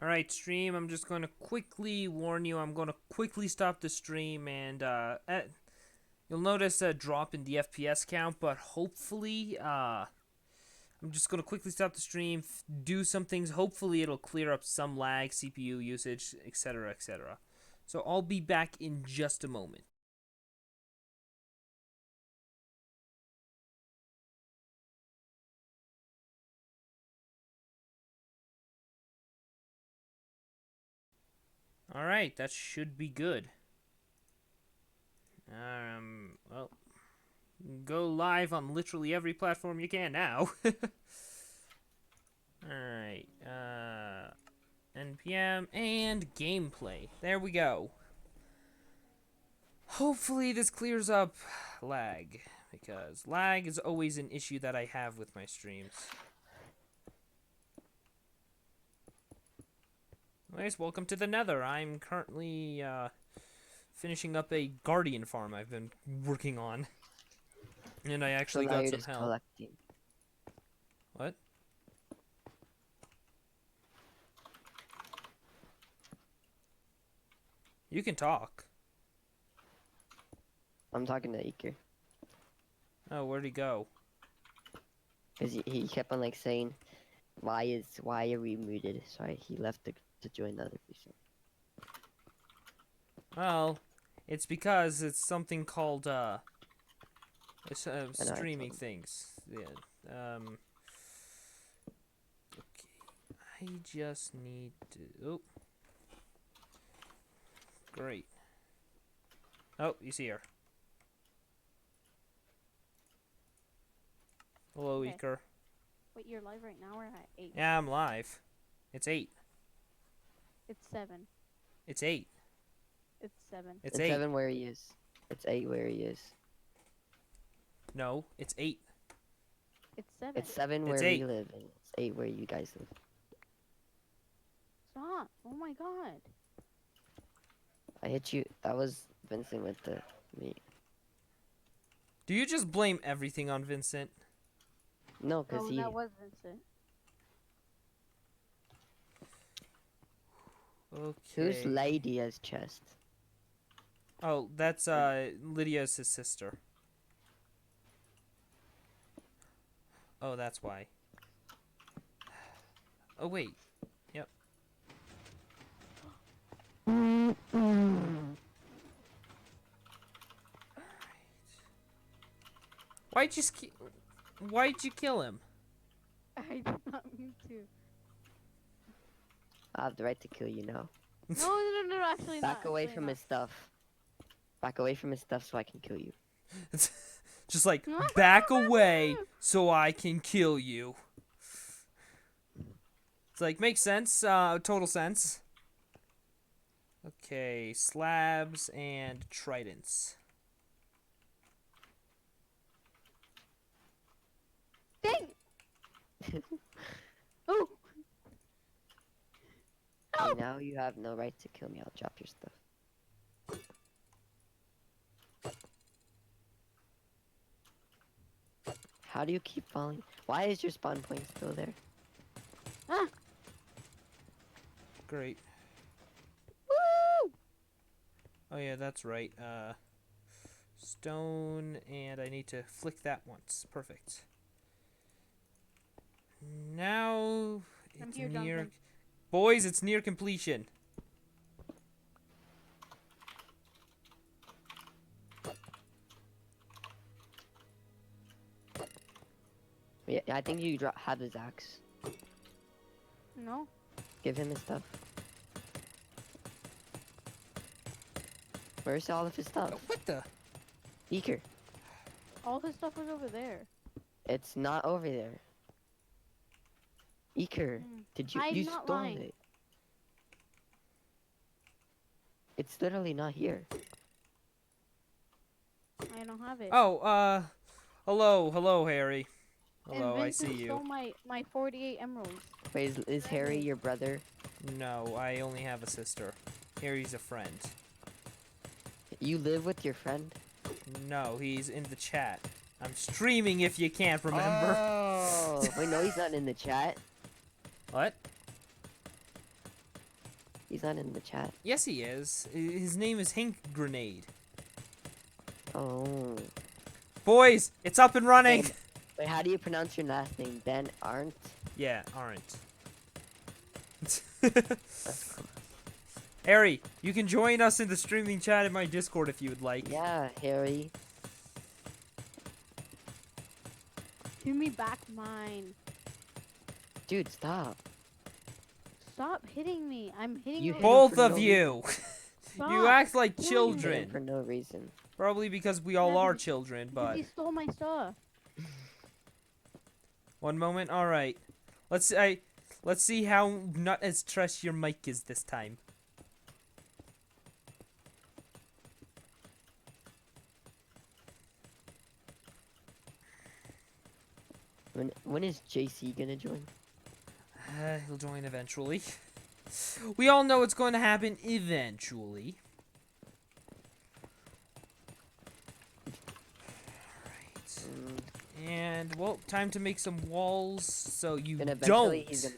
Alright, stream, I'm just going to quickly warn you. I'm going to quickly stop the stream, and you'll notice a drop in the FPS count, but hopefully, I'm just going to quickly stop the stream, do some things. Hopefully, it'll clear up some lag, CPU usage, etc., etc. So I'll be back in just a moment. Alright, that should be good. Well, go live on literally every platform you can now. Alright, NPM and gameplay. There we go. Hopefully this clears up lag, because lag is always an issue that I have with my streams. Anyways, welcome to the Nether. I'm currently finishing up a guardian farm I've been working on. And I actually So now got you're some just help. collecting. What? You can talk. I'm talking to Iker. Oh, where'd he go? Cause he kept on like saying, why are we muted? So he left to join the other person. Well, it's because it's something called it's, I know I streaming told him. things. Yeah. Okay. I just need to. Oh, great. Oh, you see her. Hello, Okay. Eker. Wait, you're live right now or at 8? Yeah, I'm live. It's 8. It's 7. It's 8. It's 7. It's It's 8. 7 where he is. It's 8 where he is. No, it's 8. It's 7. It's 7 It's where 8. we live, and it's 8 where you guys live. Stop. Oh my god. I hit you. That was Vincent with the me. Do you just blame everything on Vincent? No, cause Oh, he. that was Vincent. Who's Okay. Lydia's chest? Oh, that's Lydia's his sister. Oh, that's why. Oh wait. Yep. Why'd you kill him? I did not mean to. I have the right to kill you now. No, actually not. Back away actually from not. his stuff. Back away from his stuff so I can kill you. Just like, back away so I can kill you. It's like, makes sense. Total sense. Okay, slabs and tridents. Dang! Oh! And now you have no right to kill me. I'll drop your stuff. How do you keep falling? Why is your spawn point still there? Ah! Great. Woo! Oh yeah, that's right. Stone, and I need to flick that once. Perfect. Now I'm it's here, near. Jonathan. Boys, it's near completion. Yeah, I think you have his axe. No? Give him his stuff. Where's all of his stuff? Oh, what the? Eker. All his stuff was over there. It's not over there. Eker, Mm. did you I'm you not stole lying. it? It's literally not here. I don't have it. Oh, hello, Harry. Hello, and I Vincent see you. stole my 48 emeralds. Wait, is Harry your brother? No, I only have a sister. Harry's a friend. You live with your friend? No, he's in the chat. I'm streaming if you can't remember. Oh, wait, no, he's not in the chat. What? He's not in the chat. Yes, he is. His name is Hink Grenade. Oh. Boys, it's up and running. Wait, how do you pronounce your last name? Ben Arndt? Yeah, aren't. That's cool. Harry, you can join us in the streaming chat in my Discord if you would like. Yeah, Harry. Give me back mine. Dude, stop. Stop hitting me. I'm hitting You you. hit him Both for of no you. Stop. You act like Killing me. Hit him children. for no reason. Probably because we all Yeah, are because- children, Because but he stole my stuff. one moment. All right. Let's see how not as trash your mic is this time. When is JC gonna join? He'll join eventually. We all know it's going to happen eventually. Alright. Mm, And, well, time to make some walls so you then eventually don't he's gonna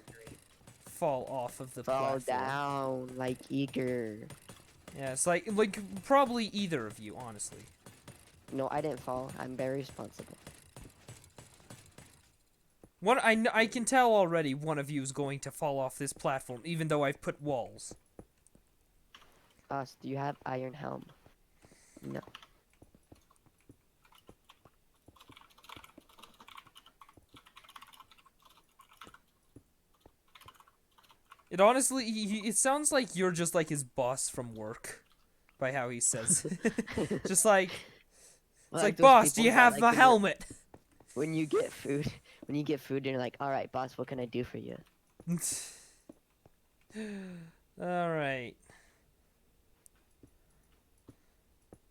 fall off of the fall platform. down like eager. Yeah, it's like probably either of you, honestly. No, I didn't fall. I'm very responsible. I can tell already one of you is going to fall off this platform, even though I've put walls. Boss, do you have iron helm? No. It honestly, it sounds like you're just like his boss from work, by how he says it. Just like, it's like, those boss, do people you that, have like, the when you- helmet? When you get food, and you're like, all right, boss, what can I do for you? Alright.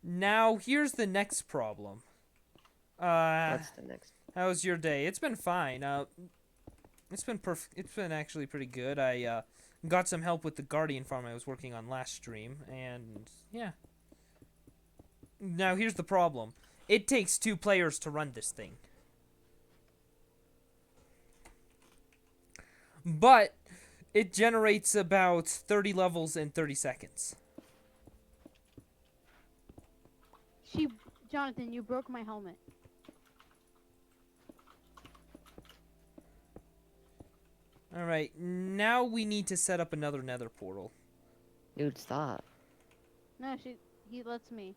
Now, here's the next problem. What's the next? How's your day? It's been fine. It's been It's been actually pretty good. I got some help with the Guardian farm I was working on last stream, and yeah. Now, here's the problem. It takes 2 players to run this thing. But it generates about 30 levels in 30 seconds. Jonathan, you broke my helmet. Alright, now we need to set up another nether portal. Dude, stop. No, he lets me.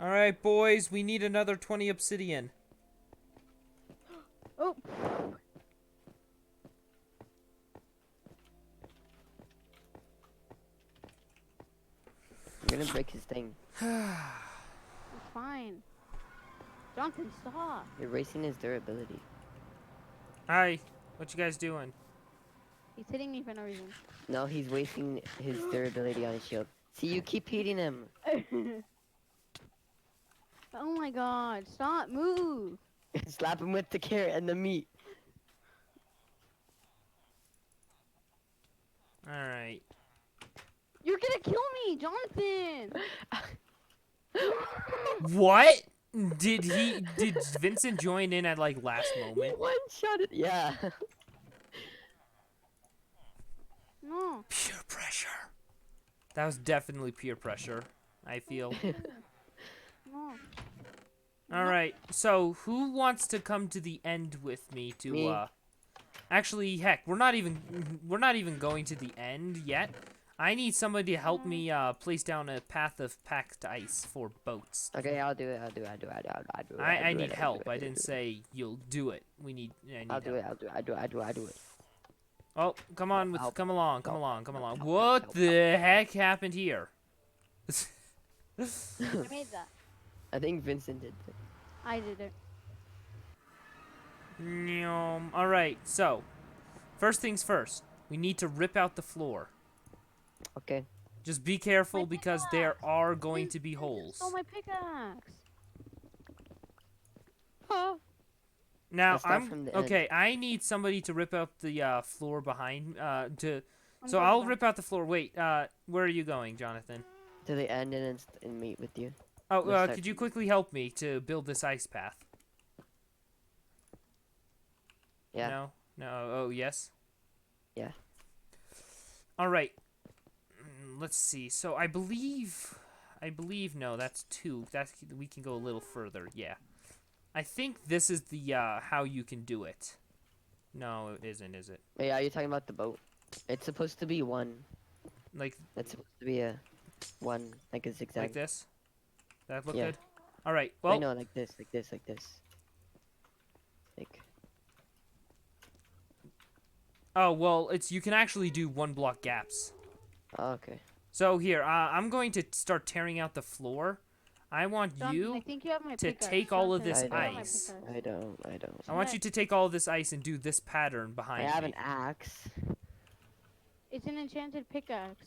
Alright, boys, we need another 20 obsidian. Oh. You're gonna break his thing. It's fine. Jonathan, stop. You're erasing his durability. Hi, what you guys doing? He's hitting me for no reason. No, he's wasting his durability on his shield. See, you keep hitting him. Oh my god, stop, move. Slap him with the carrot and the meat. Alright. You're gonna kill me, Jonathan. What? Did Vincent join in at like last He moment? one-shotted. Yeah. No. Peer pressure. That was definitely peer pressure, I feel. No. Alright, so who wants to come to the end with me to Me. Actually, heck, we're not even going to the end yet. I need somebody to help me place down a path of packed ice for boats. Okay, I'll do it. I'll do it. I need help. I didn't say you'll do it. I need I'll do help. it. I'll do it. Oh, come on I'll- come along. help, What help, the heck happened here? I made that. I think Vincent did. I did it. Alright, so first things first. We need to rip out the floor. Okay. Just be careful My because there pickaxe! are going You- to be you holes. stole my pickaxe. Huh. Now Let's start I'm from the end. okay. I need somebody to rip out the floor behind. I'm So going I'll back. rip out the floor. Wait. Where are you going, Jonathan? To the end and meet with you. Oh, Let's start could you from- quickly help me to build this ice path? Yeah. No. No. Oh, yes. Yeah. All right. Let's see. So I believe no, that's 2. That's we can go a little further. Yeah. I think this is the how you can do it. No, it isn't, is it? Wait, are you talking about the boat? It's supposed to be one. Like It's supposed to be a one, like a zigzag. like this? That look Yeah. good? All right. Well, Well, no, like this, like this, like this. Like, oh, well, it's you can actually do 1 block gaps. oh, okay. So here, I'm going to start tearing out the floor. I want Jonathan, I you think you have my to pickaxe. take all of Jonathan, this I have my ice. pickaxe. I don't. I want you to take all of this ice and do this pattern I behind have me. an axe. It's an enchanted pickaxe.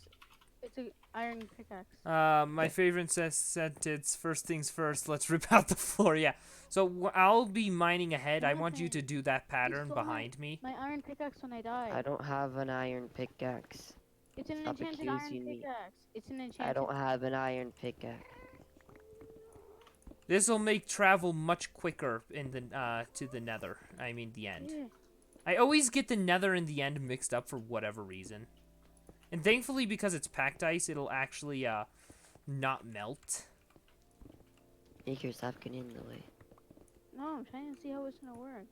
It's an iron pickaxe. My favorite sentence, first things first, let's rip out the floor. Yeah. So I'll be mining ahead. I want you to do that pattern stole my- behind me. My iron pickaxe when I died. I don't have an iron pickaxe. It's an Stop enchanted iron accusing me. pickaxe. It's an enchanted. I don't have an iron pickaxe. This will make travel much quicker in the to the Nether. I mean the end. Yeah. I always get the Nether and the end mixed up for whatever reason. And thankfully, because it's packed ice, it'll actually not melt. Make yourself get in the way. No, I'm trying to see how it's gonna work.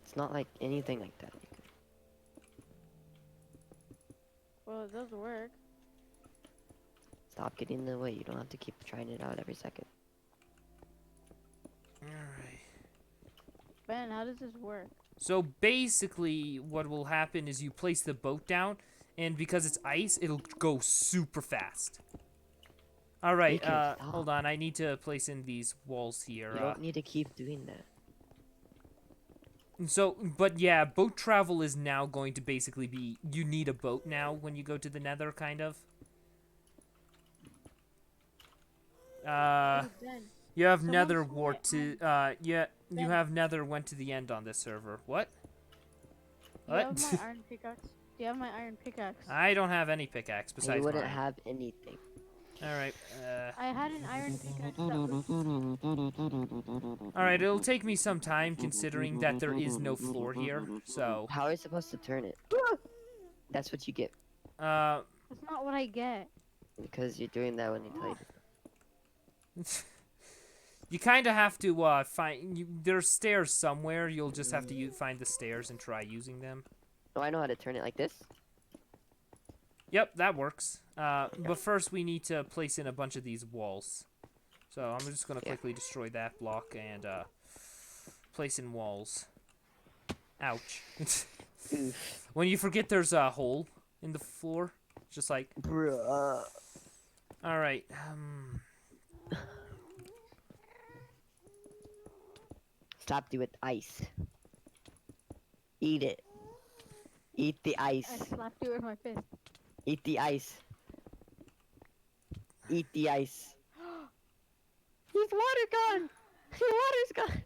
It's not like anything like that. Well, it does work. Stop getting in the way. You don't have to keep trying it out every second. Alright. Ben, how does this work? So basically, what will happen is you place the boat down, and because it's ice, it'll go super fast. Alright, You can stop. hold on. I need to place in these walls here. You don't need to keep doing that. So, but yeah, boat travel is now going to basically be, you need a boat now when you go to the Nether, kind of. Ben, You have Someone Nether stole war my to, yeah, you Ben. have Nether went to the end on this server. What? do you What? have my iron pickaxe? Do you have my iron pickaxe? I don't have any pickaxe And you besides wouldn't mine. have anything. Alright, I had an iron pickaxe that was... alright, it'll take me some time considering that there is no floor here, so, How are you supposed to turn it? That's what you get. uh, That's not what I get. Because you're doing that when you tell you to. you kind of have to, there's stairs somewhere, you'll just have to find the stairs and try using them. Oh, I know how to turn it like this. Yep, that works. But first we need to place in a bunch of these walls. So I'm just gonna Yeah. quickly destroy that block and place in walls. Ouch. Oof. When you forget there's a hole in the floor, it's just like, Bruh. alright, Slapped you with ice. Eat it. Eat the I ice. slapped you with my fist. Eat the ice. Eat the ice. His water gone. His water's gone.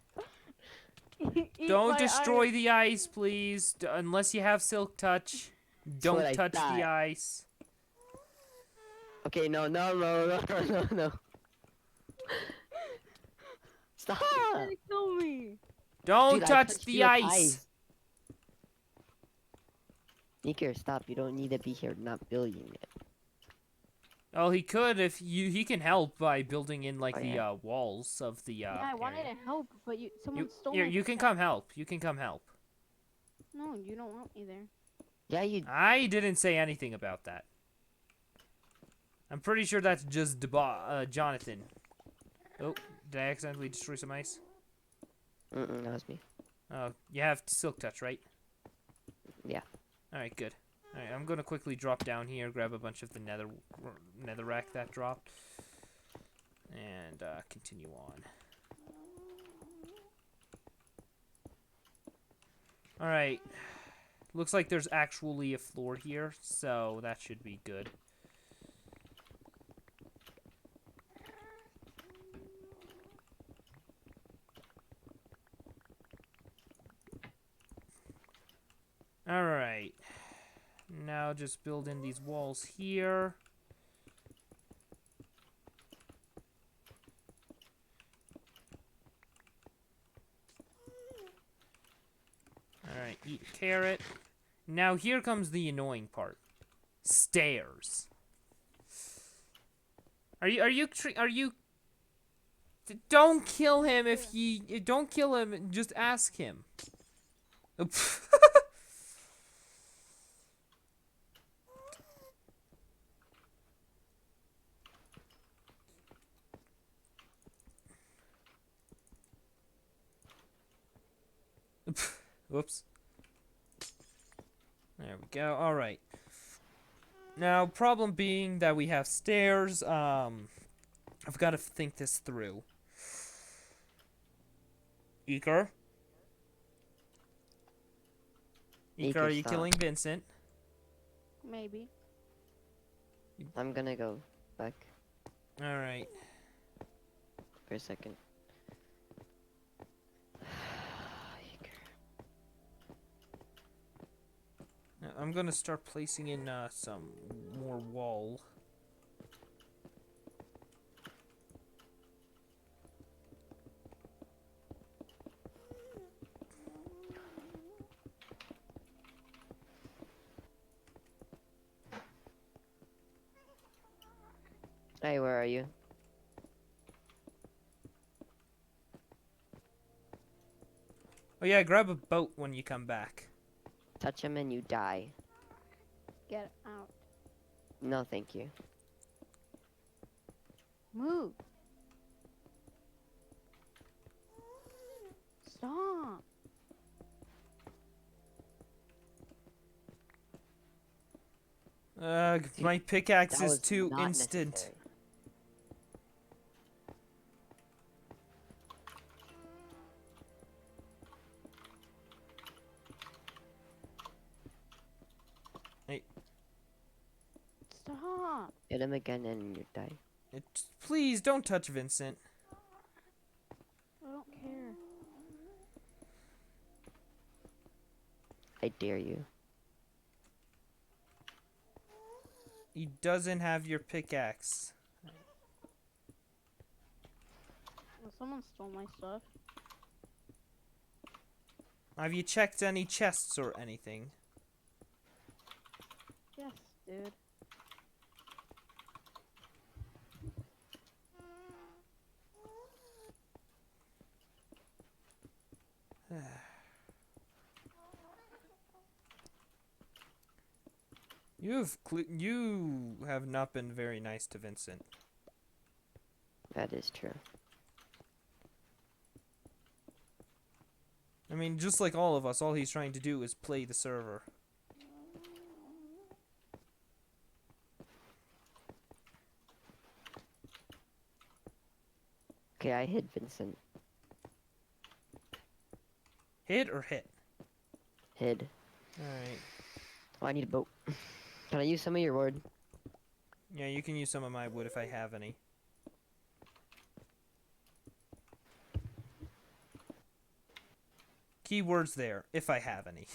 Eat don't my destroy iron. the ice, please. Unless you have silk touch. Don't what I touch thought. the ice. Okay, no. Stop. You're trying to kill me. Don't Dude, I touch touched the you with ice. Nicker, stop. You don't need to be here not building it. Oh, he could if he can help by building in like Oh, the yeah. walls of the Yeah, I wanted area. to help, but someone stole Here, my you can pickaxe. come help. You can come help. No, you don't want me there. Yeah, you. I didn't say anything about that. I'm pretty sure that's just Jonathan. Oh, did I accidentally destroy some ice? That was me. Oh, you have silk touch, right? Yeah. Alright, good. Alright, I'm gonna quickly drop down here, grab a bunch of the netherrack that dropped, and continue on. Alright. Looks like there's actually a floor here, so that should be good. Alright. Now just build in these walls here. Alright, eat a carrot. Now here comes the annoying part. Stairs. Are you don't kill him if he don't kill him, just ask him. Whoops. There we go. All right. Now, problem being that we have stairs. I've got to think this through. Eker? Eker, are you stop. killing Vincent? Maybe. I'm gonna go back All right. for a second. I'm gonna start placing in some more wall. Hey, where are you? Oh yeah, grab a boat when you come back. Touch him and you die. Get out. No, thank you. Move. Stop. My pickaxe That is was too not instant. necessary. Stop. Hit him again and you die. Please don't touch Vincent. I don't care. I dare you. He doesn't have your pickaxe. Well, someone stole my stuff. Have you checked any chests or anything? Yes, dude. You have not been very nice to Vincent. That is true. I mean, just like all of us, all he's trying to do is play the server. Okay, I hit Vincent. Hit or hit? Hid. Alright. Oh, I need a boat. Can I use some of your wood? Yeah, you can use some of my wood if I have any. Keywords there, if I have any.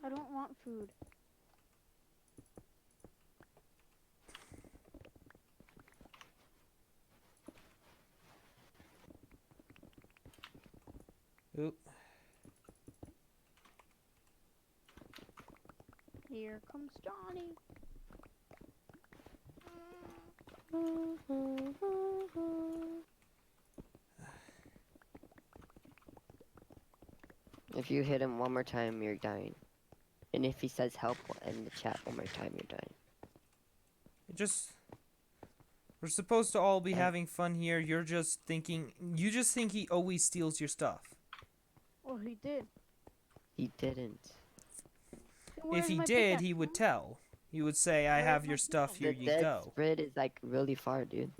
I don't want food. Oop. Here comes Johnny. If you hit him one more time, you're dying. And if he says help in the chat one more time, you're dying. We're supposed to all be having fun here. You just think he always steals your stuff. Oh, he did. He didn't. Where's If he my did, pickaxe, he would huh? tell. He would say, I Where's have my your stuff, here The you dead go. spread is like really far, dude.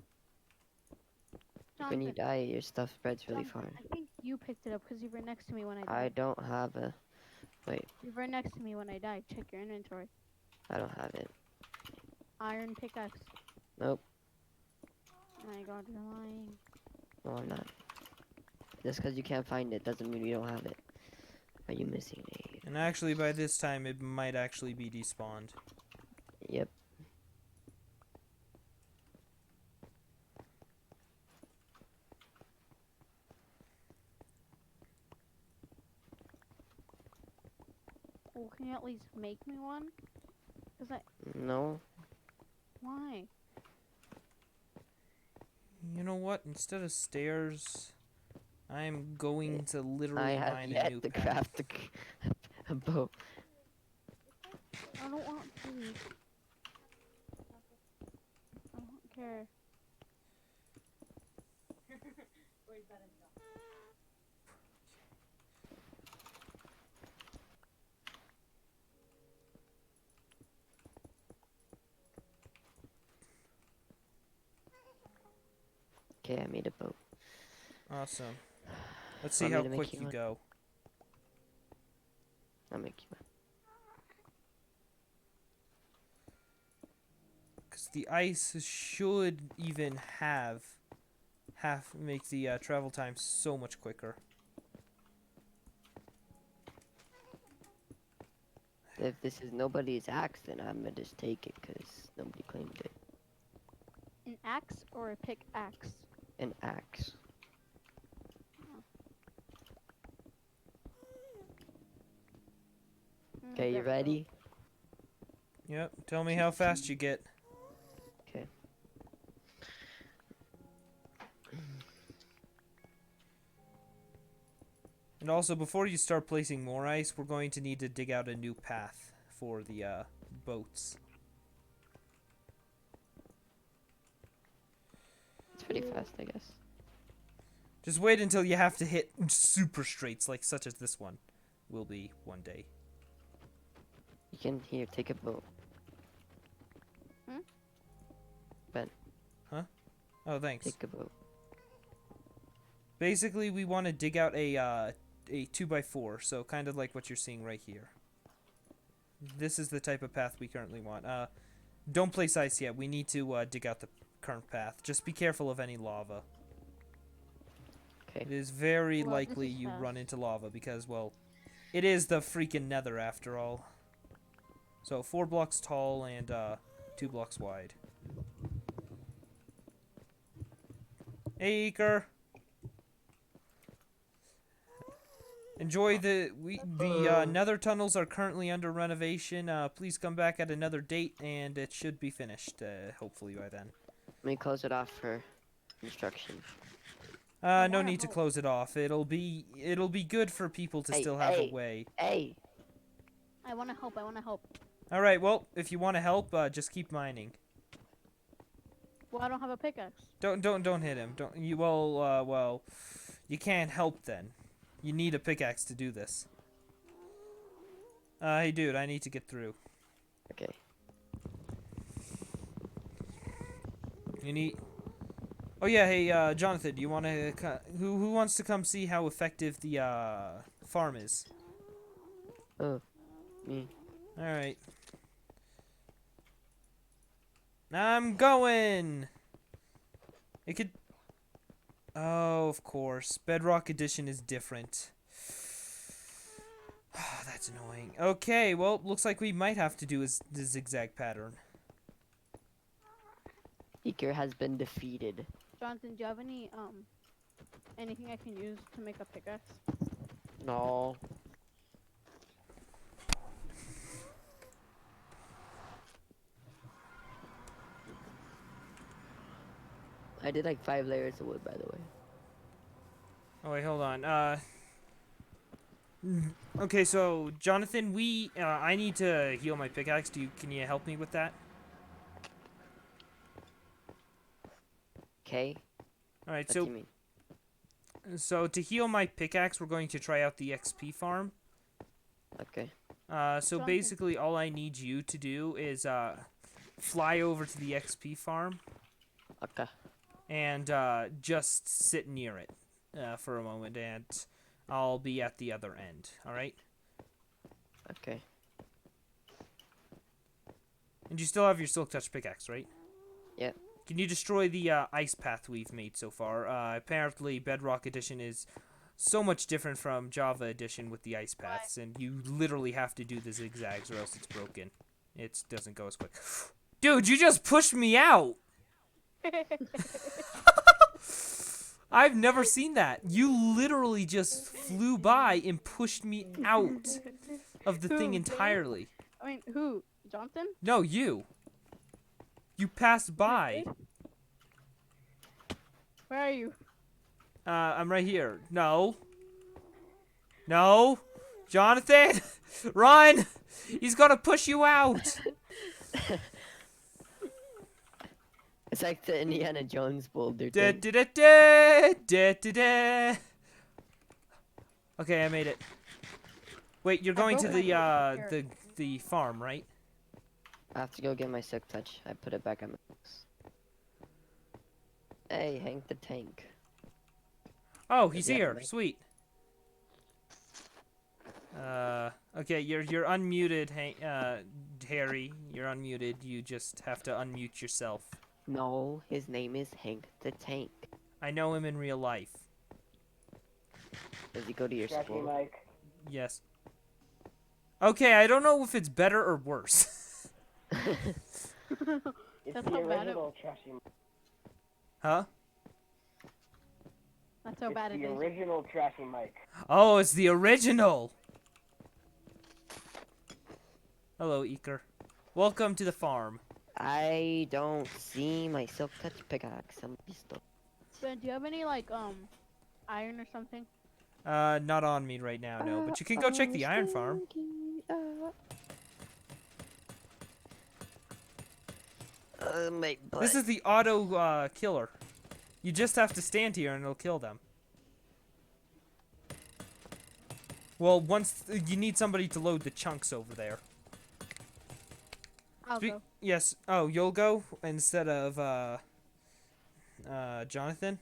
When you Jonathan, die, your stuff spreads really far. Jonathan, I think you picked it up because you were next to me when I I died. don't have a... Wait, You were next to me when I died. Check your inventory. I don't have it. Iron pickaxe. Nope. Oh my god, you're lying. No, I'm not. Just because you can't find it doesn't mean you don't have it. Are you missing a... And actually, by this time, it might actually be despawned. Yep. Well, can you at least make me one? Cause I No. why? You know what? Instead of stairs, I'm going to I literally have mine a yet new to path. craft a boat. I don't want food. I don't care. Okay, I made a boat. Awesome. Let's see Want me how to make quick you you one? go. I'll make you one. Because the ice should even make the travel time so much quicker. If this is nobody's axe, then I'm gonna just take it because nobody claimed it. An axe or a pickaxe? An axe. Okay, you ready? Yep. Tell me how fast you get. Okay. And also, before you start placing more ice, we're going to need to dig out a new path for the boats. It's pretty fast, I guess. Just wait until you have to hit super straights, like such as this one will be one day. You can here take a boat. Oh, thanks. Take a boat. Basically, we want to dig out a 2x4, so kind of like what you're seeing right here. This is the type of path we currently want. Don't place ice yet. We need to dig out the current path. Just be careful of any lava. Okay. It is very Well, this likely is you run fast. into lava because, well, it is the freaking nether after all. So 4 blocks tall and 2 blocks wide. Hey, Eker. Enjoy the nether tunnels are currently under renovation. Please come back at another date, and it should be finished. Hopefully by then. Let me close it off for instruction. I No wanna need to help. close it off. It'll be good for people to Hey, still have hey. a way. Hey! I wanna help. I wanna help. All right. Well, if you want to help, just keep mining. Well, I don't have a pickaxe. Don't hit him. Don't you? Well, you can't help then. You need a pickaxe to do this. Hey, dude, I need to get through. Okay. You need. Oh yeah, hey, Jonathan, do you want to? Who wants to come see how effective the farm is? Oh, me. All right. I'm going. It could. Oh, of course. Bedrock Edition is different. Oh, that's annoying. Okay, well, looks like we might have to do the zigzag pattern. Eker has been defeated. Jonathan, do you have any anything I can use to make a pickaxe? No. I did like 5 layers of wood, by the way. Oh wait, hold on. Okay, so Jonathan, I need to heal my pickaxe. Can you help me with that? Okay. All right, What do you mean? so to heal my pickaxe, we're going to try out the XP farm. Okay. So Jonathan. basically, all I need you to do is fly over to the XP farm Okay. and just sit near it for a moment, and I'll be at the other end. All right? Okay. And you still have your Silk Touch pickaxe, right? Yep. Can you destroy the ice path we've made so far? Apparently, Bedrock Edition is so much different from Java Edition with the ice paths, and you literally have to do the zigzags or else it's broken. It doesn't go as quick. Dude, you just pushed me out! I've never seen that. You literally just flew by and pushed me out. of the Who, thing me? entirely. I mean, who? Jonathan? No, you. You passed by. Where are you? I'm right here. No. No. Jonathan, run! He's gonna push you out. It's like the Indiana Jones boulder Da, thing. da, da, da, da, da, da. Okay, I made it. Wait, you're going to broke my the carrot. the farm, right? I have to go get my silk touch. I put it back on my box. Hey, Hank the Tank. Oh, he's Yeah, here. right. Sweet. Okay, you're unmuted, Harry. You're unmuted. You just have to unmute yourself. No, his name is Hank the Tank. I know him in real life. Does he go to your Jackie school? Mike. Yes. Okay, I don't know if it's better or worse. It's That's the how bad it- original Trashy Mike. Huh? That's how It's bad it the is. original Trashy Mike. Oh, it's the original. Hello, Eker. Welcome to the farm. I don't see my silk touch pickaxe. I'm still. Ben, do you have any like iron or something? Not on me right now, no. But you can go check the iron farm. My butt. This is the auto killer. You just have to stand here and it'll kill them. Well, once you need somebody to load the chunks over there. I'll go. Yes. Oh, you'll go instead of Jonathan.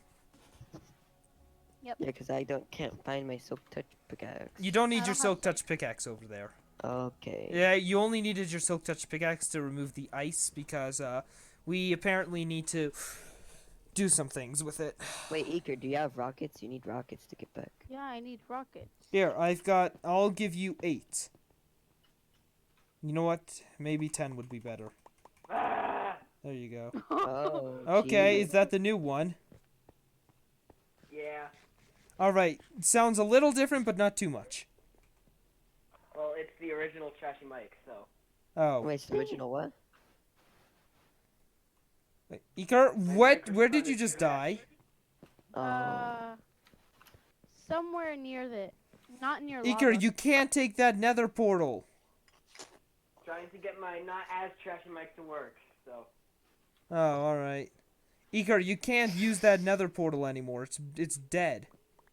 Yeah, because I can't find my silk touch pickaxe. You don't I need don't your have silk silk. touch pickaxe over there. Okay. Yeah, you only needed your silk touch pickaxe to remove the ice because we apparently need to do some things with it. Wait, Eker, do you have rockets? You need rockets to get back. Yeah, I need rockets. Here, I'll give you 8. You know what? Maybe 10 would be better. Ah! There you go. Oh. Okay, jeez. is that the new one? Yeah. Alright, sounds a little different, but not too much. Well, it's the original Trashy Mike, so. Oh. Wait, it's the original what? Wait, Iker, where did you just die? Oh. Somewhere near not near lava. Iker, you can't take that nether portal. Trying to get my not as Trashy Mike to work, so. Oh, alright. Iker, you can't use that nether portal anymore. It's dead.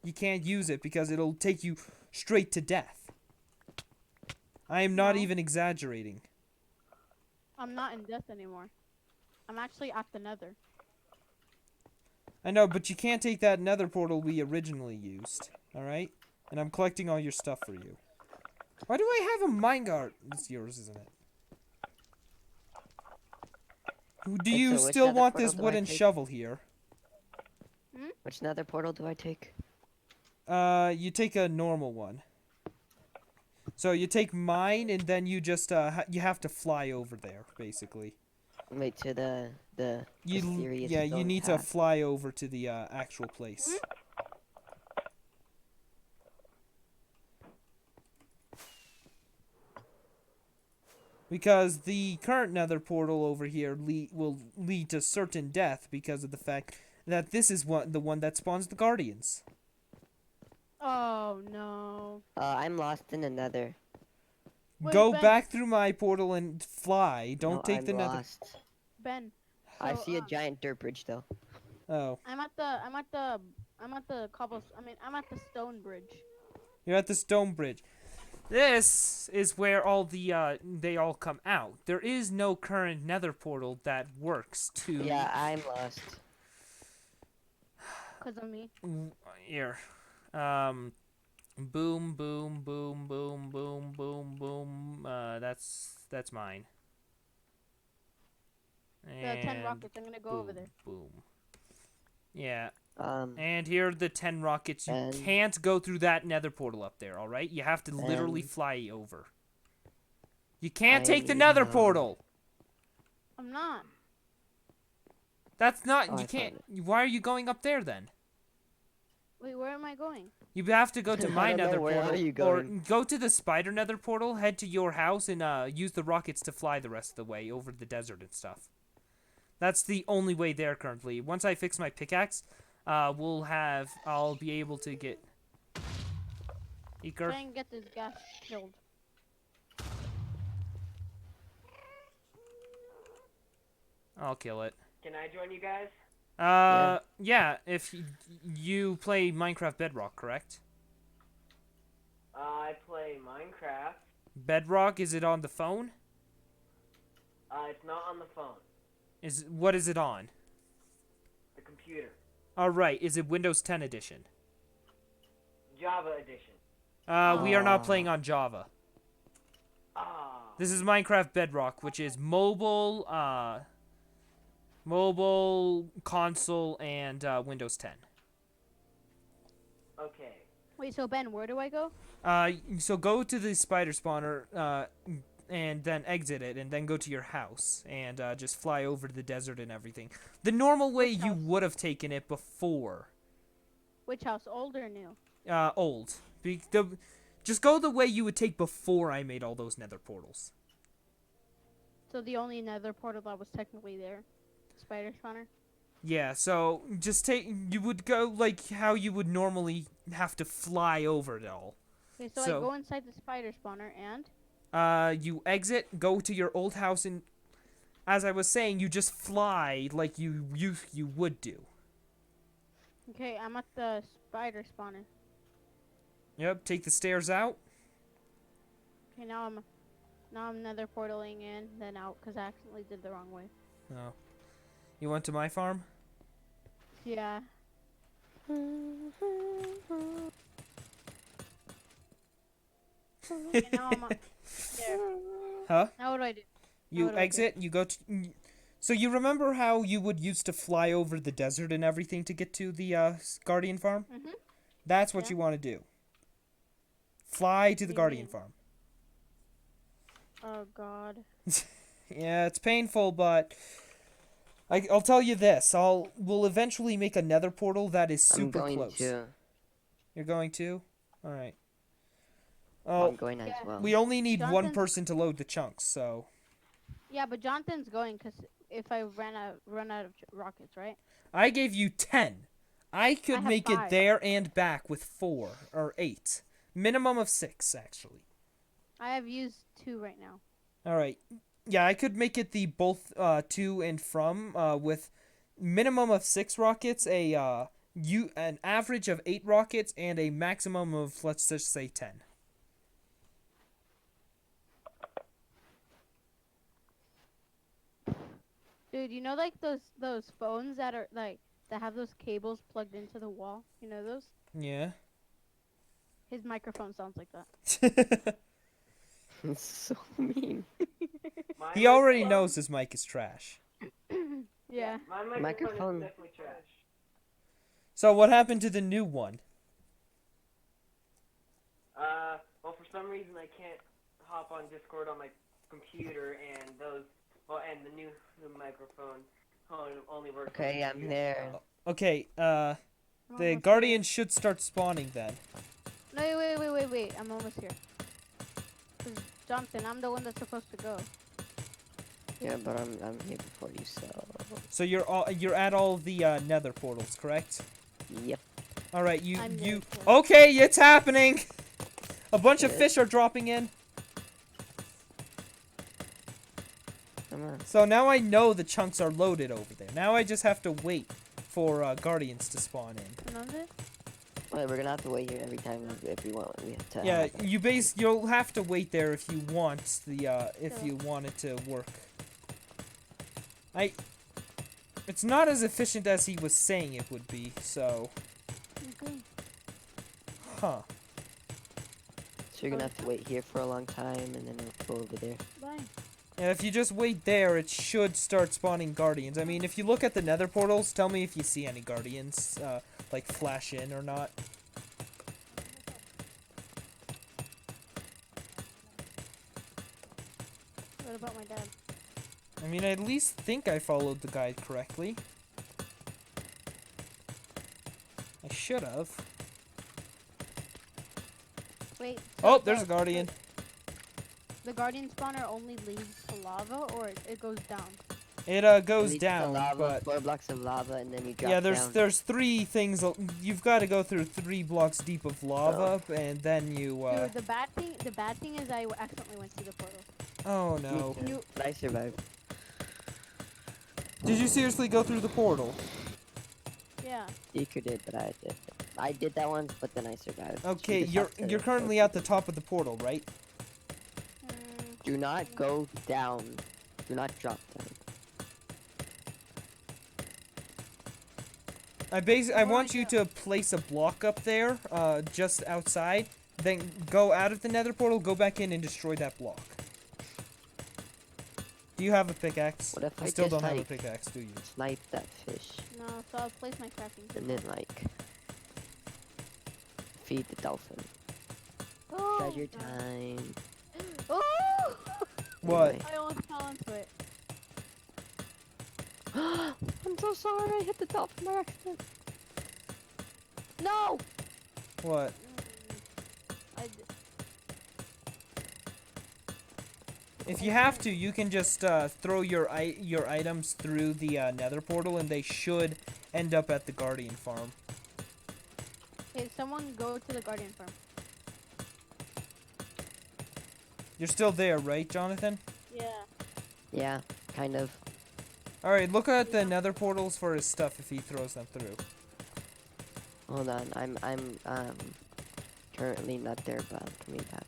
You can't use it because it'll take you straight to death. I am not No. even exaggerating. I'm not in death anymore. I'm actually at the nether. I know, but you can't take that nether portal we originally used. Alright? And I'm collecting all your stuff for you. Why do I have a minecart? It's yours, isn't it? Do you so which still nether want portal this do I wooden take? shovel here? Which nether portal do I take? You take a normal one. So you take mine, and then you just you have to fly over there, basically. Wait, to the You mysterious you stone need to path. fly over to the actual place. Because the current nether portal over here will lead to certain death because of the fact that this is the one that spawns the guardians. Oh no. I'm lost in the nether. Wait, Go Ben. back through my portal and fly. Don't No, take I'm the nether. lost. Ben. I so, see a giant dirt bridge though. Oh, I'm at the stone bridge. you're at the stone bridge. This is where all the they all come out. There is no current nether portal that works to Yeah, I'm lost. Cause of me. here. Boom, boom, boom, boom, boom, boom, boom. That's mine. The 10 And rockets. I'm gonna go over there. Boom. Yeah, Um, and here are the 10 rockets. You And- can't go through that nether portal up there, alright? You have to literally And- fly over. You can't I take the need nether help. portal! I'm not. That's not, Oh, you I can't, found why are you going up there then? Wait, where am I going? You have to go to I my don't know, nether where are portal, you or going? go to the spider nether portal, head to your house, and use the rockets to fly the rest of the way over the desert and stuff. That's the only way there currently. Once I fix my pickaxe, I'll be able to get... Eker? Try and get this gas killed. I'll kill it. Can I join you guys? Yeah, if you play Minecraft Bedrock, correct? I play Minecraft. Bedrock, is it on the phone? It's not on the phone. What is it on? The computer. Alright, is it Windows 10 edition? Java edition. We are not Ah. playing on Java. Ah. This is Minecraft Bedrock, which is mobile, console, and Windows 10. Okay. Wait, so Ben, where do I go? So go to the spider spawner, and then exit it, and then go to your house, and just fly over the desert and everything. The normal way Which you house? would have taken it before. Which house, old or new? Old. Just go the way you would take before I made all those nether portals. So the only nether portal that was technically there. Spider spawner. Yeah, so you would go like how you would normally have to fly over it all. Okay, so, So- I go inside the spider spawner and You exit, go to your old house, and as I was saying, you just fly like you would do. okay, I'm at the spider spawner. Yep, take the stairs out. Okay, now I'm nether portaling in, then out, because I accidentally did the wrong way. Oh. You went to my farm? Yeah. Okay, now I'm up there. Huh? Now what do I do? You what do I do? exit, you go to... So you remember how you would used to fly over the desert and everything to get to the Guardian farm? Mhm. That's what Yeah. you want to do. Fly to the do you Guardian mean? farm. Oh God. Yeah, it's painful, but I'll tell you this: we'll eventually make a Nether portal that is I'm super going close. to. You're going to? All right. I'm Oh, going as Yeah. well. we only need one Jonathan's- person to load the chunks, so Yeah, but Jonathan's going because if I run out of rockets, right? I gave you 10. I could have make it 5. there and back with 4 or 8, minimum of 6 actually. I have used 2 right now. All right. Yeah, I could make it the both to and from with minimum of 6 rockets, an average of 8 rockets, and a maximum of, let's just say, 10. Dude, you know like those phones that are like that have those cables plugged into the wall? You know those? Yeah. His microphone sounds like that. It's so mean. My He already microphone- knows his mic is trash. Yeah. My microphone, Microphone. is definitely trash. So what happened to the new one? Well, for some reason I can't hop on Discord on my computer, and and the new microphone only works. on Okay, the I'm computer, there. so- Okay, I'm the almost Guardians should start spawning then. here. No, wait. I'm almost here. 'Cause Jonathan, I'm the one that's supposed to go. Yeah, but I'm here before you, so. So you're at all the Nether portals, correct? Yep. All right, I'm you. there for it. Okay, it's happening. A bunch of Yeah. fish are dropping in. Come on. So now I know the chunks are loaded over there. Now I just have to wait for Guardians to spawn in. ¿Dónde? Wait, we're gonna have to wait here every time if we want. We have to. Yeah, have it. you'll have to wait there if you want if you want it to work. It's not as efficient as he was saying it would be, so Okay. huh. So you're gonna have to wait here for a long time, and then we'll go over there. Bye. And if you just wait there, it should start spawning Guardians. I mean, if you look at the Nether portals, tell me if you see any Guardians like flash in or not. What about my dad? I mean, I at least think I followed the guide correctly. I should have. Wait. Oh, So there's a guardian. The guardian spawner only leads to lava, or it goes down. It It goes leads to down, lava, but 4 blocks of lava, and then you drop yeah, down. there's 3 things. You've got to go through 3 blocks deep of lava, and then you. Dude, the bad thing is I accidentally went through the portal. Oh Me no! too, You- but I survived. Did you seriously go through the portal? Yeah. Deeker did, but I did. I did that once, but then I survived. We Okay, just you're have to you're go currently through at the top of the portal, right? Do not go down. Do not drop down. I No want you idea. to place a block up there, just outside. Then go out of the Nether portal, go back in, and destroy that block. Do you have a pickaxe? What if You I still just, don't have a like, pickaxe, do you? Snipe that fish, No, so I'll place my crafting and table. then like feed the dolphin. Oh, Treasure God. time. Oh! What? Anyway. I almost fell into it. I'm so sorry. I hit the dolphin by accident. No. What? I d- If you have to, you can just throw your items through the Nether portal, and they should end up at the Guardian farm. Okay, someone go to the guardian farm. You're still there, right, Jonathan? Yeah. Yeah, kind of. All right, look at the Nether portals for his stuff if he throws them through. Hold on. I'm currently not there, but I'm coming back.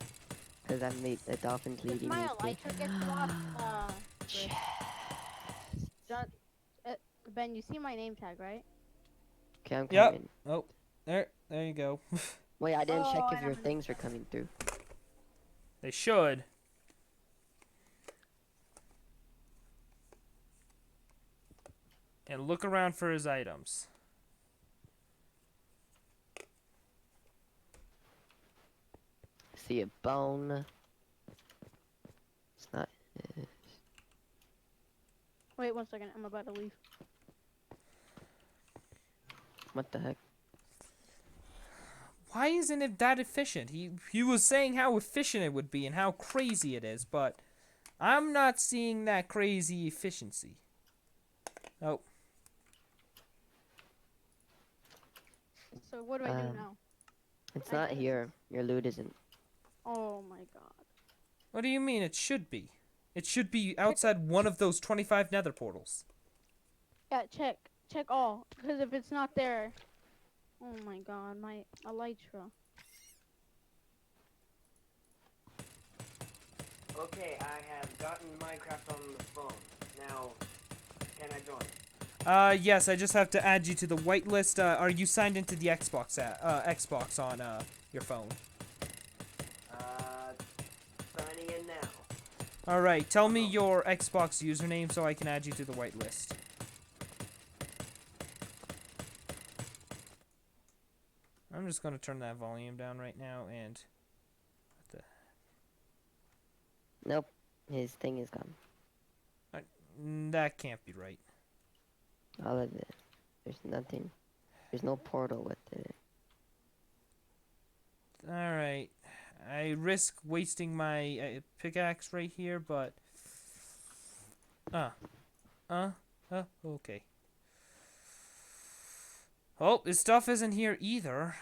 Cause I'm the dolphin's If leading me. my to- elytra gets lost, Chris, John, Ben, you see my name tag, right? Okay, I'm Yep. coming. Oh, there you go. Wait, I didn't check Oh, if and your I'm- things were coming through. They should. And look around for his items. See a bone. It's not. Wait 1 second, I'm about to leave. What the heck? Why isn't it that efficient? He was saying how efficient it would be and how crazy it is, but I'm not seeing that crazy efficiency. Oh, So what do I do Um, now? It's not here. Your loot isn't. Oh my god. what do you mean it should be? It should be outside one of those 25 Nether portals. Yeah, check all, because if it's not there, oh my god, my elytra. Okay, I have gotten Minecraft on the phone. Now, can I join? Yes, I just have to add you to the whitelist. Are you signed into the Xbox on your phone? Signing in now. All right, tell me your Xbox username so I can add you to the whitelist. I'm just gonna turn that volume down right now and. Nope. His thing is gone. That can't be right. All of it. There's nothing. There's no portal with it. All right, I risk wasting my pickaxe right here, but. Okay. Oh, his stuff isn't here either.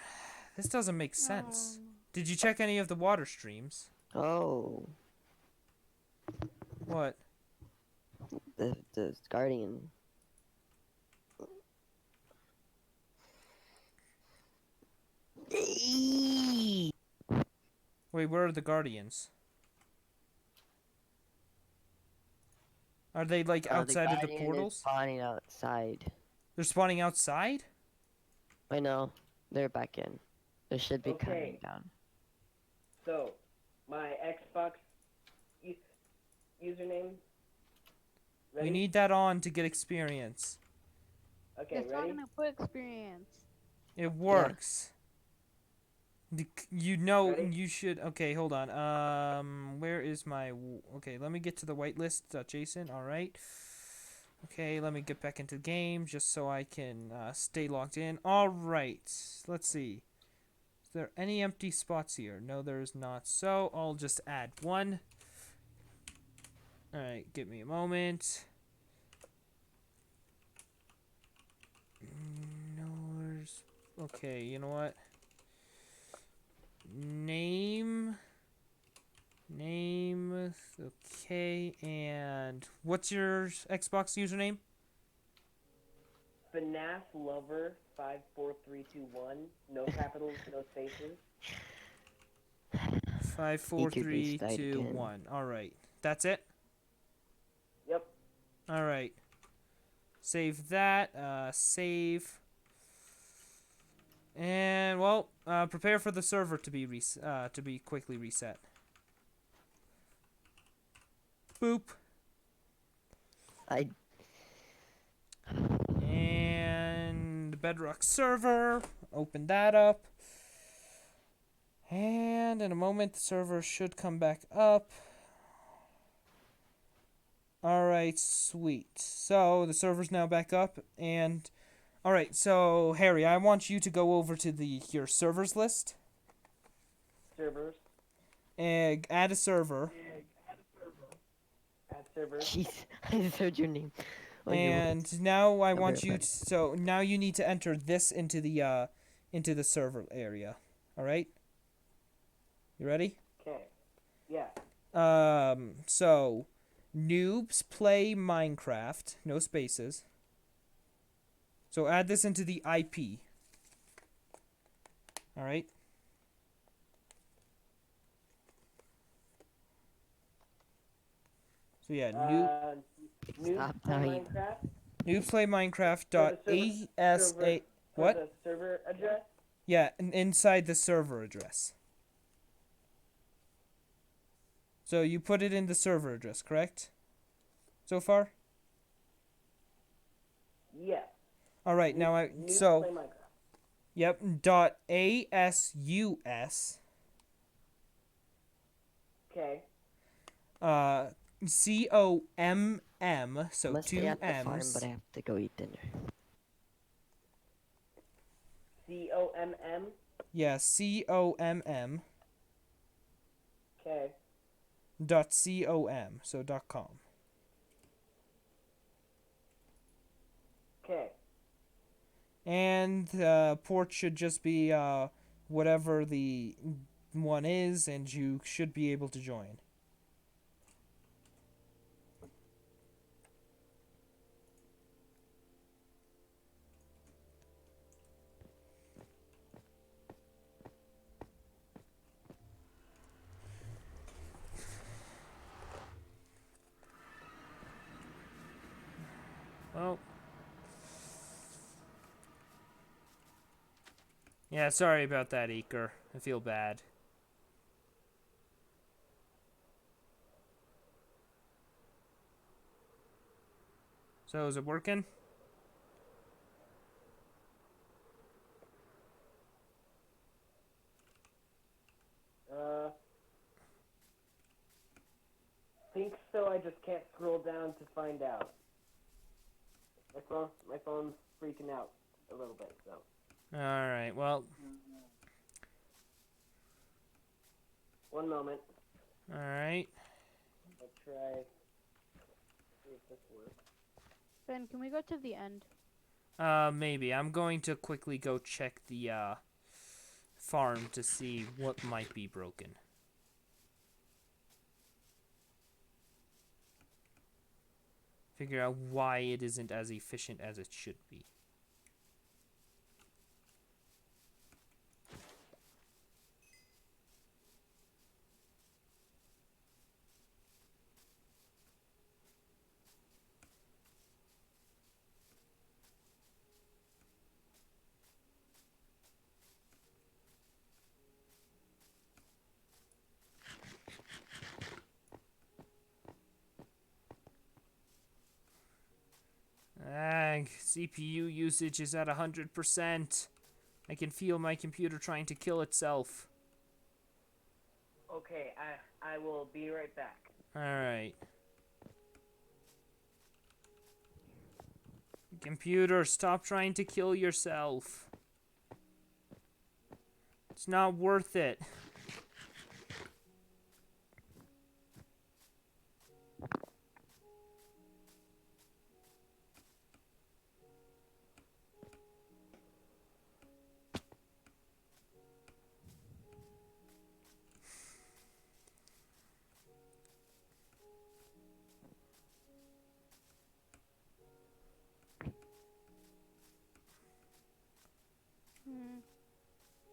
This doesn't make sense. Did you check any of the water streams? Oh, What? the guardian. Wait, where are the guardians? Are they like outside of the guardian is portals? spawning outside. They're spawning outside? I know. They're back in. They should be coming Okay. down. So, my Xbox username. Ready? We need that on to get experience. Okay, It's not ready? gonna put experience. It works. You know, Ready? you should. Okay, hold on. Where is my? Okay, let me get to the whitelist, Jason. All right. Okay, let me get back into the game just so I can stay logged in. All right. Let's see. Is there any empty spots here? No, there's not. So I'll just add one. Alright, give me a moment. Norse. Okay, you know what? Name. Okay, and what's your Xbox username? FNAF Lover 54321. No capitals, no spaces. 5, 4, He could 3, restart 2, again. 1. Alright. That's it? Yep. Alright. Save that. Save. And, well, prepare for the server to be quickly reset. Boop. I And Bedrock server. Open that up. And in a moment, the server should come back up. Alright, sweet. So, the server's now back up. And, alright, so, Harry, I want you to go over to your servers list. Servers. And add a server. Add servers. jeez, I just heard your name. Oh, you- And now I I'll be want right you back. to, so now you need to enter this into the server area. All right? You ready? Okay. Yeah. So noobs play Minecraft, no spaces. So add this into the IP. All right? So yeah, New Stop telling- Minecraft. noobs play Minecraft dot ASA. For What? the server address. Yeah, inside the server address. So you put it in the server address, correct? So far? Yes. All right, now Play Minecraft. yep, dot ASUS Okay. COMM, so must two stay at the farm, M's. but I have to go eat dinner. COMM. Yeah, COMM Okay. dot COM, so dot com. Okay. And port should just be whatever the one is, and you should be able to join. Well. Yeah, sorry about that, Eker. I feel bad. So, is it working? Think so. I just can't scroll down to find out. My phone's freaking out a little bit. So. Alright, well, One moment. alright. I'll try. See if this works. Ben, can we go to the end? Maybe. I'm going to quickly go check the, farm to see what might be broken. Figure out why it isn't as efficient as it should be. CPU usage is at 100%. I can feel my computer trying to kill itself. Okay. I will be right back. Alright. Computer, stop trying to kill yourself. It's not worth it.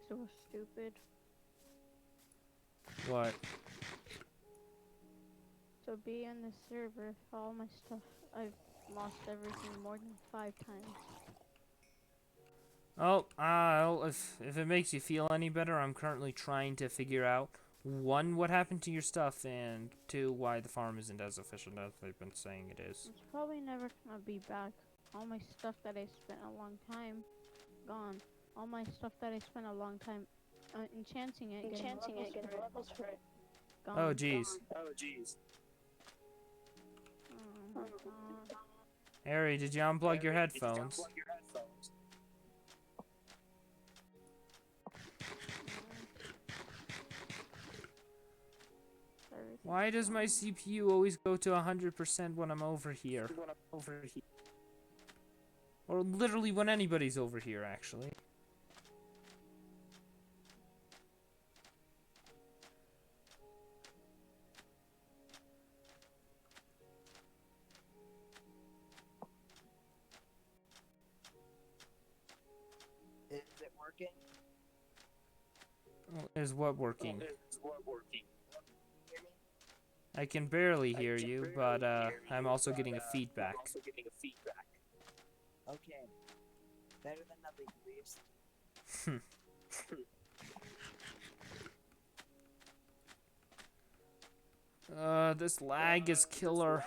So stupid. What? So be in the server, all my stuff, I've lost everything more than 5 times. Oh, if it makes you feel any better, I'm currently trying to figure out, 1, what happened to your stuff, and 2, why the farm isn't as efficient as they've been saying it is. It's probably never gonna be back. All my stuff that I spent a long time, gone. All my stuff that I spent a long time enchanting it, getting levels for it, gone. Oh, jeez. Oh my god. Harry, did you unplug your headphones? Why does my CPU always go to 100% when I'm over here? Or literally when anybody's over here, actually. Is it working? Is what working? Hear me? I can barely hear you, but I'm also getting a feedback. Okay. Better than nothing, please. This lag is killer.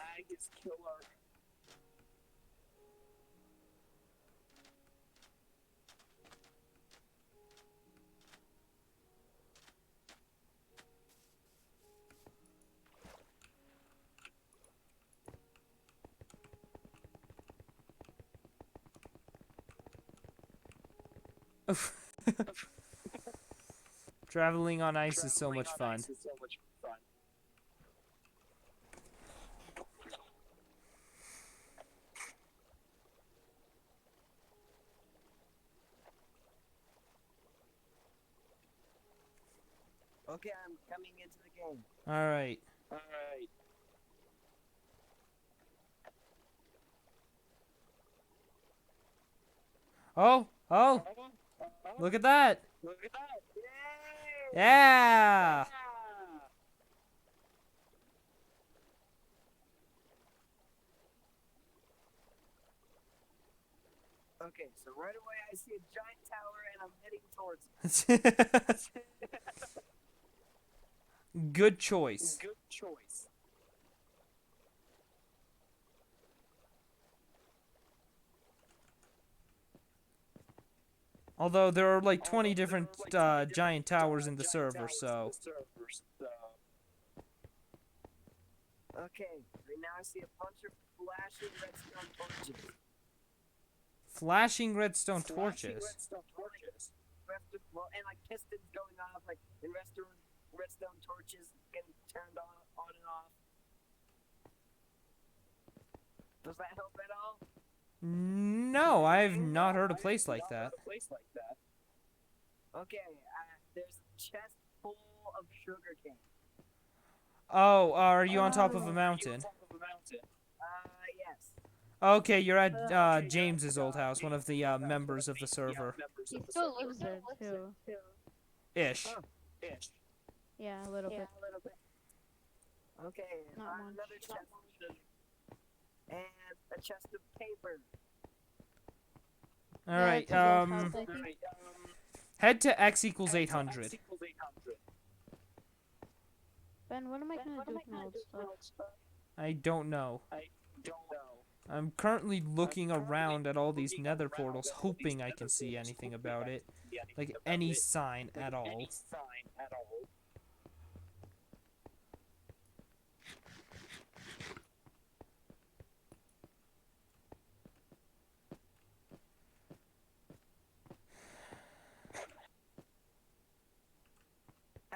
Traveling on ice is so much fun. Okay, I'm coming into the game. Alright. Oh! Oh! Look at that! Yeah! Okay, so right away I see a giant tower and I'm heading towards it. Good choice. Although there are like 20 different giant towers in the server, so... Okay, right now I see a bunch of flashing redstone torches. Flashing redstone torches? Well, and like pistons going off, like in redstone torches getting turned on and off. Does that help at all? No, I've not heard a place like that. Okay, there's a chest full of sugar cane. Oh, are you on top of a mountain? Yes. Okay, you're at James's old house, one of the members of the server. He still lives there too. Ish. Yeah, a little bit. Okay, Not much. another chest of sugar. And a chest of paper. Alright, That's his old house, I think. head to X equals 800. Ben, what am I gonna do with my old stuff? I don't know. I'm currently looking around at all these nether portals, hoping I can see anything about it. Like, any sign at all.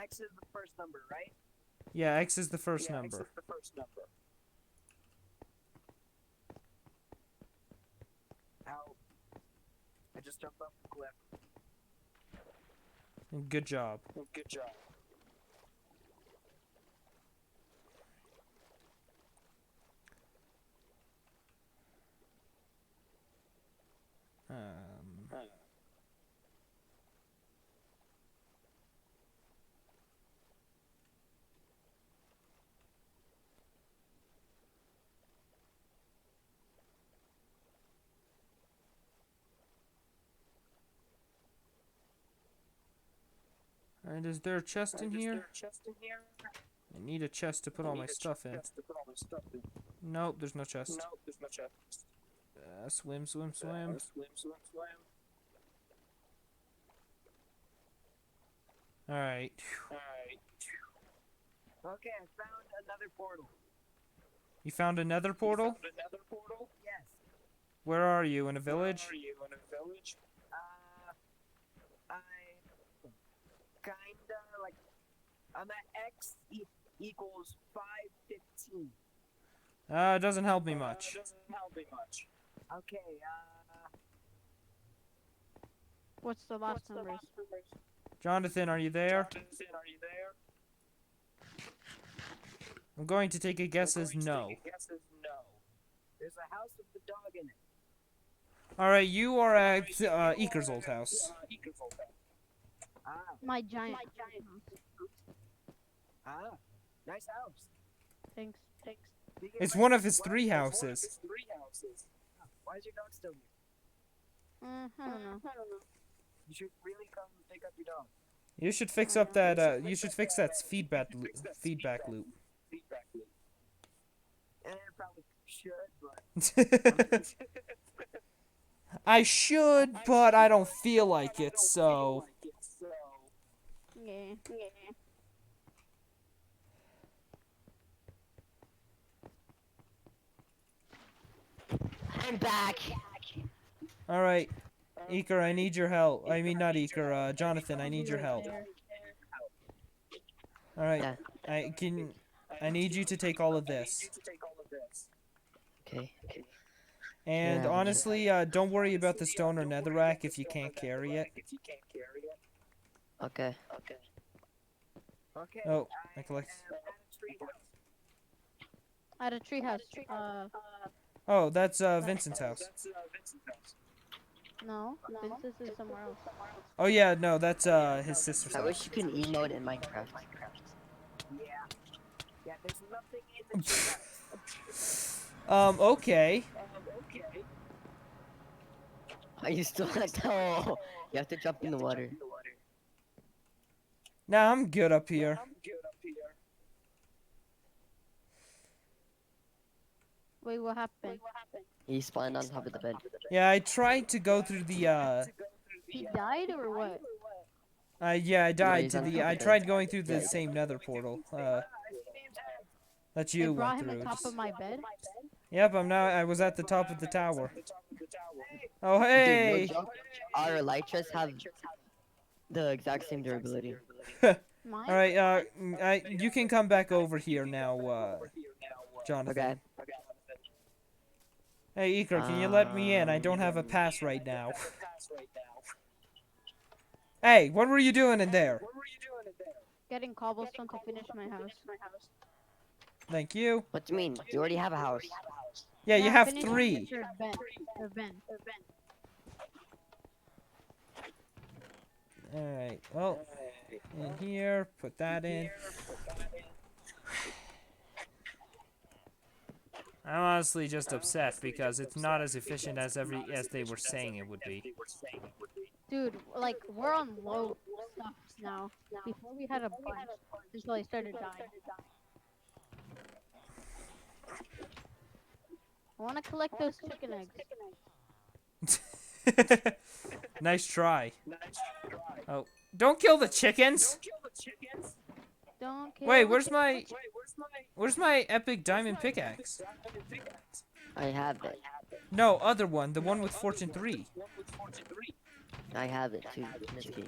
X is the first number, right? Yeah, X is the first number. X is the first number. Ow. I just jumped off the cliff. Good job. Good job. Alright, is there a chest in here? I need a chest to put all my stuff in. Nope, there's no chest. Nope, there's no chest. Swim, swim, swim. Swim. Alright. Alright. Okay, I found another portal. You found another portal? Another portal? Yes. Where are you? In a village? Are you in a village? I kinda like I'm at X equals 515. It doesn't help me much. Okay, What's the last numbers? Jonathan, are you there? I'm going to take a guess as no. There's a house with the dog in it. Alright, you are at Eker's old house. My giant. Nice house. Thanks. It's one of his 3 houses. Why is your dog still here? I don't know. You should really come pick up your dog. You should fix up that, you should fix that feedback loop. Probably should, but... I should, but I don't feel like it, so... Yeah. I'm back. Alright, Eker, I need your help. I mean, not Eker, Jonathan, I need your help. Alright, I need you to take all of this. Okay. And Yeah. honestly, don't worry about the stone or netherrack if you can't carry it. Okay. Okay. Oh, I collect. At a treehouse. Oh, that's Vincent's house. No. This is somewhere else. Oh yeah, no, that's his sister's I house. wish you could emote in Minecraft. Yeah, there's nothing in the treehouse. Okay. Are you still at no? You have to jump in the water. Nah, I'm good up here. Wait, what happened? He spawned on top of the bed. Yeah, I tried to go through the He died or what? yeah, I died he's to on the top of I it. tried going through the Yeah. same nether portal. That They you brought went him on through. top of my bed? Yep, I was at the top of the tower. Oh Dude, hey! no joke. Our elytras have the exact same durability. Mine? Alright, you can come back over here now, Jonathan. Okay. Hey, Eker, can you let me in? I don't have a pass right now. Hey, what were you doing in there? Getting cobblestone to finish my house. Thank you. What do you mean? You already have a house. Yeah, you have finish 3. your Ben. Or Ben. Alright, well, in here, put that in. I'm honestly just upset because it's not as efficient as they were saying it would be. Dude, like, we're on low stuff now. Before we had a bunch until I started dying. I want to collect those chicken eggs. Nice try. Oh, don't kill the chickens! Don't kill Wait, the where's my epic diamond pickaxe? I have it. No, other one, the one with Fortune 3. I have it too in this game.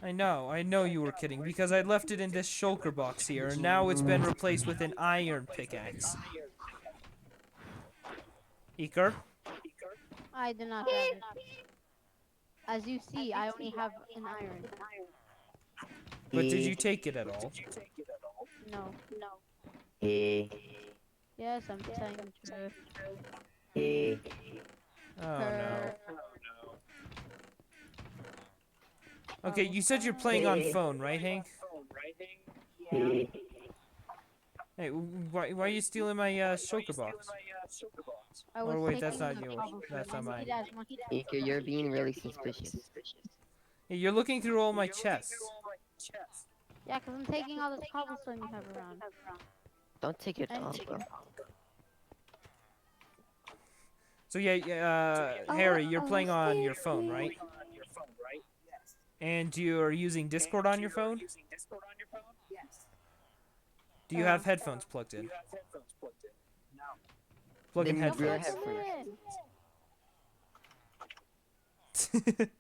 I know you were kidding because I left it in this shulker box here, and now it's been replaced with an iron pickaxe. Eker? I do not have it. As you see, I only have an iron. But did you take it at all? No. Hey, Yes, I'm telling the truth. hey, Oh no. Okay, you said you're playing on phone, right, Hank? hey. Hey, why are you stealing my shulker box? I was Or wait, that's taking not the yours. cobblestone. That's not I mine. need as much Eaker, you're being really suspicious. Hey, you're looking through all my chests. Yeah, because I'm taking all this cobblestone you have around. Don't take it And- off, bro. So yeah, Harry, you're playing on your phone, right? And you're using Discord on your phone? Do you have headphones plugged in? Plug in Then your headphones. headphones. Listen.